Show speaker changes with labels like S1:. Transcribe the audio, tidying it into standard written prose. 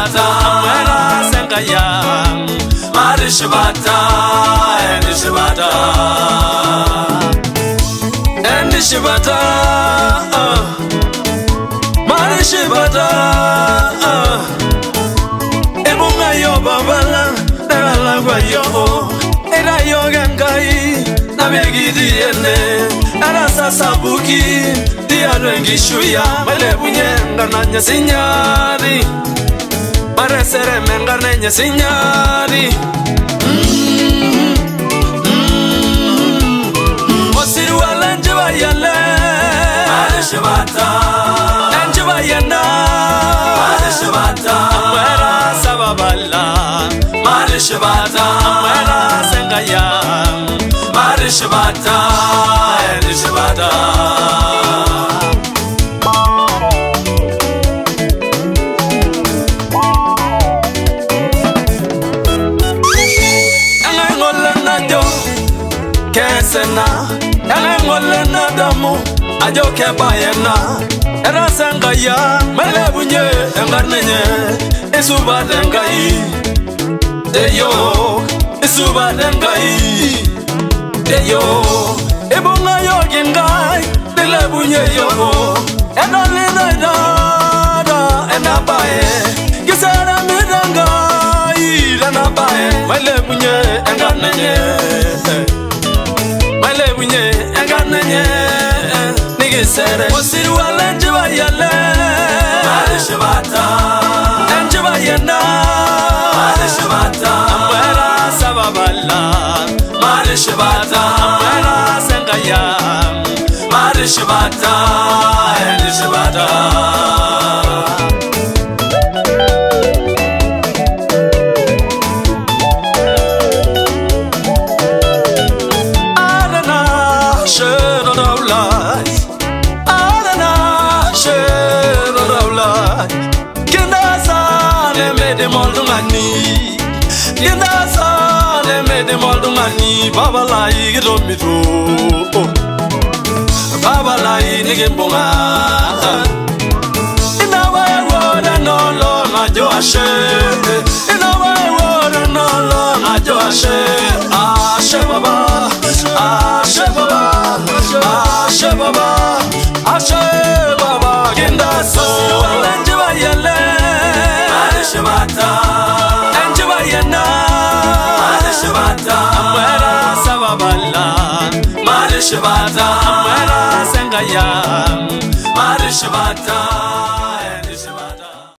S1: Marishbata, Mera Sengaya, Marishbata, Endishbata, Endishbata, Marishbata, Ebunga yo babala, Nalagwa yo, Era yo gangai, Nabegidi ene, Arasa sabuki, Diarengi shuya, Malebunyenga nanya sinyari. Maresere mengarnenya sinyari. Osiru alenjiba yale Marishbata Enjiba yana Marishbata Mera sababala Marishbata Mera sengaya Marishbata Endishbata Kesena, Elengolena damu, Ajoke bayena, Erasangaya, Melebunye, Engarnenye, Isubadengai, Deyo, Isubadengai, Deyo, Ebunga yogingai, Delebunye yo, Enalina dada, Enabae, Gisara midangai, Enabae, Melebunye, Engarnenye. Malebunye, engarnenye, nigisere. Osiru alenjiba yale, Marishbata, enjiba yena, Marishbata, Mera sababala, Marishbata, Mera sengaya, Marishbata, Endishbata. Babalai gidomito, Babalai nigibunga. In our word and no long, Joashe. In our word and no long, Joashe. Ashe Baba, Ashe Baba, Ashe Baba, Ashe Baba, Gindaso, Enjiba Yale, Marishbata, Enjiba Yana, Marishbata, Mera sababala, Marishbata, Mera sengaya, Marishbata.